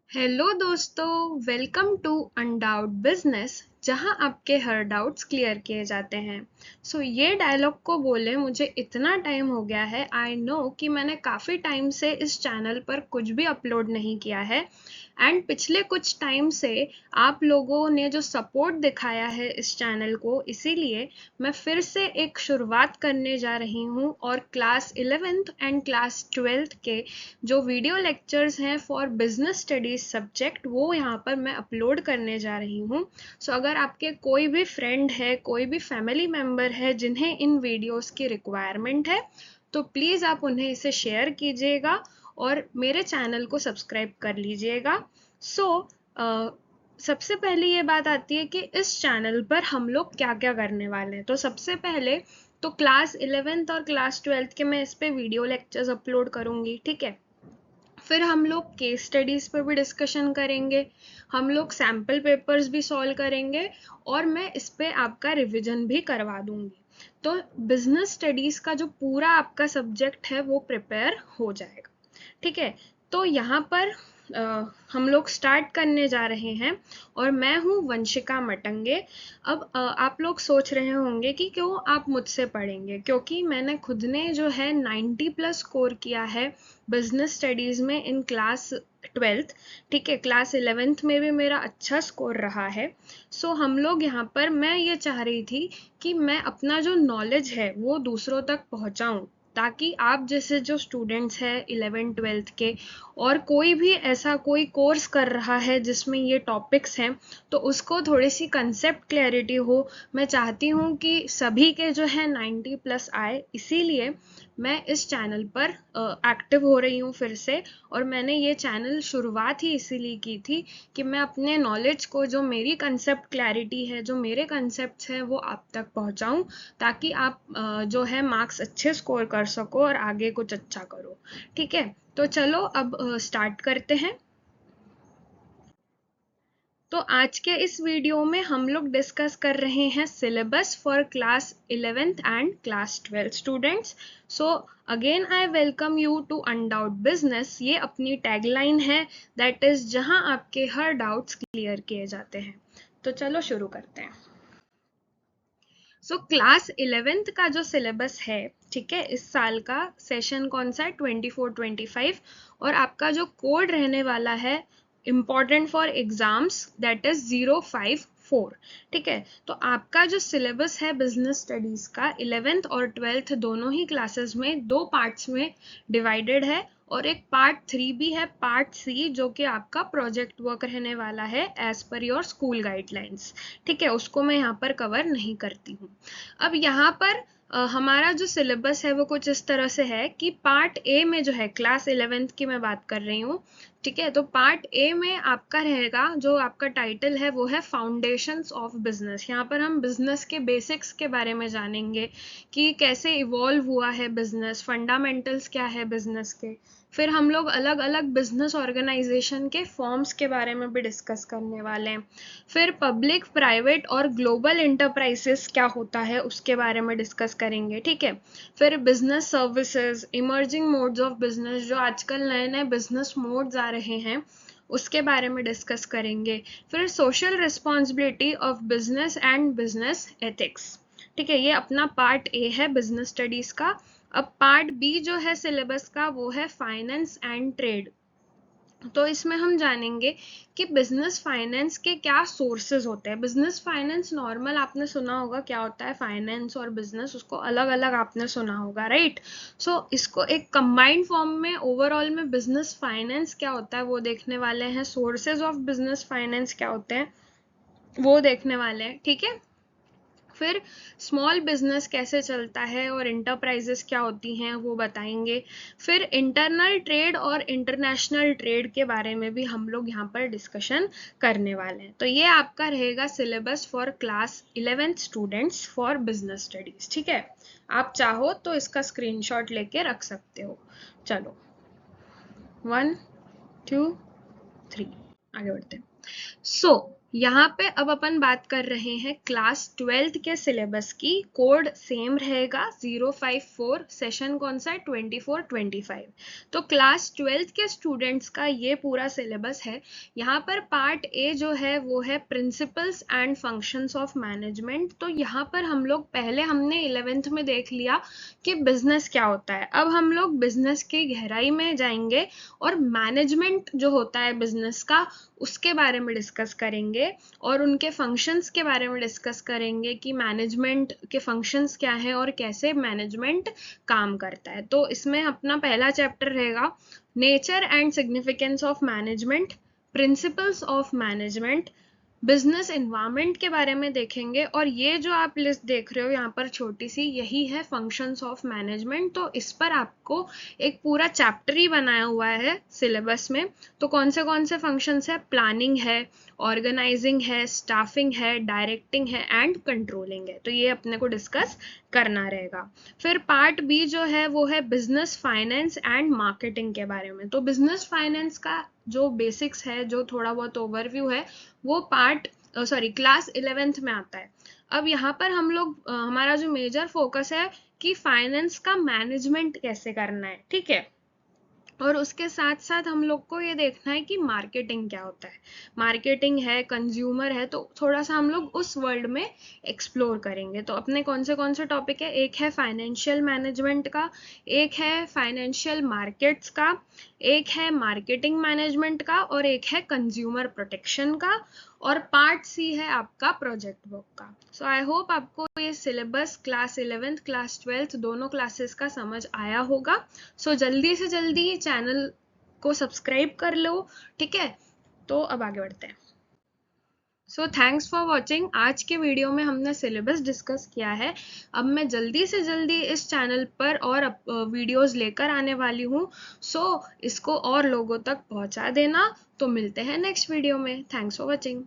Hello दोस्तों, welcome to Undoubt business, जहां आपके हर डाउट्स क्लियर किए जाते हैं। ये डायलॉग को बोले मुझे इतना टाइम हो गया है। आई नो कि मैंने काफ़ी टाइम से इस चैनल पर कुछ भी अपलोड नहीं किया है एंड पिछले कुछ टाइम से आप लोगों ने जो सपोर्ट दिखाया है इस चैनल को, इसीलिए मैं फिर से एक शुरुआत करने जा रही हूँ और class 11th and class 12th के जो वीडियो लेक्चर्स हैं फॉर बिजनेस स्टडीज सब्जेक्ट, वो यहाँ पर मैं अपलोड करने जा रही हूँ। अगर आपके कोई भी फ्रेंड है, कोई भी फैमिली मेम्बर है जिन्हें इन वीडियोस की रिक्वायरमेंट है, तो प्लीज़ आप उन्हें इसे शेयर कीजिएगा और मेरे चैनल को सब्सक्राइब कर लीजिएगा। सबसे पहले ये बात आती है कि इस चैनल पर हम लोग क्या क्या करने वाले हैं। तो सबसे पहले तो क्लास 11th और क्लास 12th के मैं इस पे वीडियो लेक्चर्स अपलोड करूँगी, ठीक है। फिर हम लोग केस स्टडीज़ पर भी डिस्कशन करेंगे, हम लोग सैम्पल पेपर्स भी सॉल्व करेंगे और मैं इस पे आपका रिविजन भी करवा दूंगी। तो बिजनेस स्टडीज़ का जो पूरा आपका सब्जेक्ट है वो प्रिपेयर हो जाएगा, ठीक है। तो यहाँ पर हम लोग स्टार्ट करने जा रहे हैं और मैं हूँ वंशिका मटंगे। अब आप लोग सोच रहे होंगे कि क्यों आप मुझसे पढ़ेंगे, क्योंकि मैंने खुद ने जो है 90+ स्कोर किया है बिजनेस स्टडीज़ में इन क्लास 12th, ठीक है। क्लास 11th में भी मेरा अच्छा स्कोर रहा है। हम लोग यहाँ पर, मैं ये चाह रही थी कि मैं अपना जो नॉलेज है वो दूसरों तक पहुँचाऊँ, ताकि आप जैसे जो स्टूडेंट्स हैं 11th-12th के और कोई भी ऐसा कोई कोर्स कर रहा है जिसमें ये टॉपिक्स हैं, तो उसको थोड़ी सी कंसेप्ट क्लैरिटी हो। मैं चाहती हूँ कि सभी के जो है 90+ आए, इसीलिए मैं इस चैनल पर एक्टिव हो रही हूँ फिर से। और मैंने ये चैनल शुरुआत ही इसीलिए की थी कि मैं अपने नॉलेज को, जो मेरी कंसेप्ट क्लैरिटी है, जो मेरे कंसेप्ट्स हैं, वो आप तक पहुँचाऊँ, ताकि आप जो है मार्क्स अच्छे स्कोर कर सको और आगे कुछ अच्छा करो, ठीक है। तो चलो अब स्टार्ट करते हैं। तो आज के इस वीडियो में हम लोग डिस्कस कर रहे हैं syllabus for class 11th and class 12 students. So again I welcome you to Undoubt business. ये अपनी टैगलाइन है, दैट इज जहां आपके हर डाउट्स क्लियर किए जाते हैं। तो चलो शुरू करते हैं। क्लास 11th का जो सिलेबस है, ठीक है, इस साल का सेशन कौन सा है, 24-25, और आपका जो कोड रहने वाला है important for exams, that is 054, ठीक है। तो आपका जो सिलेबस है बिजनेस स्टडीज का 11th और 12th दोनों ही क्लासेस में दो पार्ट्स में डिवाइडेड है, और एक पार्ट 3 भी है, पार्ट सी, जो कि आपका प्रोजेक्ट वर्क रहने वाला है as per your school guidelines, ठीक है। उसको मैं यहाँ पर कवर नहीं करती हूँ। अब यहाँ पर हमारा जो सिलेबस है वो कुछ इस तरह से है कि पार्ट ए में जो है, क्लास 11th की मैं बात कर रही हूँ, ठीक है। तो पार्ट ए में आपका रहेगा, जो आपका टाइटल है वो है फाउंडेशंस ऑफ बिजनेस। यहाँ पर हम बिजनेस के बेसिक्स के बारे में जानेंगे कि कैसे इवॉल्व हुआ है बिजनेस, फंडामेंटल्स क्या है बिजनेस के। फिर हम लोग अलग अलग बिजनेस ऑर्गेनाइजेशन के फॉर्म्स के बारे में भी डिस्कस करने वाले हैं। फिर पब्लिक, प्राइवेट और ग्लोबल इंटरप्राइजेस क्या होता है उसके बारे में डिस्कस करेंगे, ठीक है। फिर business services, emerging modes of business, जो आजकल नए नए बिजनेस मोड्स आ रहे हैं, उसके बारे में डिस्कस करेंगे। फिर social responsibility of business and business ethics, ठीक है। ये अपना पार्ट ए है बिजनेस स्टडीज का। अब पार्ट बी जो है सिलेबस का, वो है फाइनेंस एंड ट्रेड। तो इसमें हम जानेंगे कि बिजनेस फाइनेंस के क्या सोर्सेज होते हैं। बिजनेस फाइनेंस नॉर्मल आपने सुना होगा क्या होता है, फाइनेंस और बिजनेस, उसको अलग अलग आपने सुना होगा, राइट। इसको एक कंबाइंड फॉर्म में, ओवरऑल में बिजनेस फाइनेंस क्या होता है वो देखने वाले हैं। सोर्सेज ऑफ बिजनेस फाइनेंस क्या होते हैं वो देखने वाले हैं, ठीक है। फिर स्मॉल बिजनेस कैसे चलता है और इंटरप्राइजेस क्या होती हैं वो बताएंगे। फिर इंटरनल ट्रेड और इंटरनेशनल ट्रेड के बारे में भी हम लोग यहाँ पर डिस्कशन करने वाले हैं। तो ये आपका रहेगा syllabus for class 11th students for business studies, ठीक है। आप चाहो तो इसका स्क्रीनशॉट लेके रख सकते हो। चलो 1 2 3 आगे बढ़ते हैं। यहाँ पे अब अपन बात कर रहे हैं क्लास 12th के सिलेबस की। कोड सेम रहेगा 054, सेशन कौन सा है 24-25। तो क्लास 12th के स्टूडेंट्स का ये पूरा सिलेबस है। यहाँ पर पार्ट ए जो है वो है principles and functions of management. तो यहाँ पर हम लोग पहले हमने 11th में देख लिया कि बिजनेस क्या होता है। अब हम लोग बिजनेस की गहराई में जाएंगे और मैनेजमेंट जो होता है बिजनेस का उसके बारे में डिस्कस करेंगे और उनके फंक्शंस के बारे में डिस्कस करेंगे कि मैनेजमेंट के फंक्शंस क्या हैं और कैसे मैनेजमेंट काम करता है। तो इसमें अपना पहला चैप्टर रहेगा nature and significance of management, principles of management, business environment के बारे में देखेंगे। और ये जो आप लिस्ट देख रहे हो यहाँ पर छोटी सी, यही है फंक्शंस ऑफ मैनेजमेंट। तो इस पर आपको एक पूरा चैप्टर ही बनाया हुआ है सिलेबस में। तो कौन से फंक्शंस है, प्लानिंग है, ऑर्गेनाइजिंग है, स्टाफिंग है, डायरेक्टिंग है एंड कंट्रोलिंग है। तो ये अपने को डिस्कस करना रहेगा। फिर पार्ट बी जो है वो है बिजनेस फाइनेंस एंड मार्केटिंग के बारे में। तो बिजनेस फाइनेंस का जो बेसिक्स है, जो थोड़ा बहुत ओवरव्यू है, वो क्लास 11th में आता है। अब यहाँ पर हम लोग हमारा जो मेजर फोकस है कि फाइनेंस का मैनेजमेंट कैसे करना है, ठीक है। और उसके साथ साथ हम लोग को ये देखना है कि मार्केटिंग क्या होता है, मार्केटिंग है, कंज्यूमर है। तो थोड़ा सा हम लोग उस वर्ल्ड में एक्सप्लोर करेंगे। तो अपने कौन से टॉपिक है, एक है फाइनेंशियल मैनेजमेंट का, एक है फाइनेंशियल मार्केट्स का, एक है मार्केटिंग मैनेजमेंट का और एक है कंज्यूमर प्रोटेक्शन का। और पार्ट सी है आपका प्रोजेक्ट वर्क का। सो आई होप आपको ये syllabus class 11th class 12th दोनों क्लासेस का समझ आया होगा। सो जल्दी से जल्दी चैनल को सब्सक्राइब कर लो, ठीक है। तो अब आगे बढ़ते हैं। So thanks for watching. आज के वीडियो में हमने सिलेबस डिस्कस किया है। अब मैं जल्दी से जल्दी इस चैनल पर और वीडियोस लेकर आने वाली हूँ। सो इसको और लोगों तक पहुँचा देना। तो मिलते हैं नेक्स्ट वीडियो में। Thanks for watching.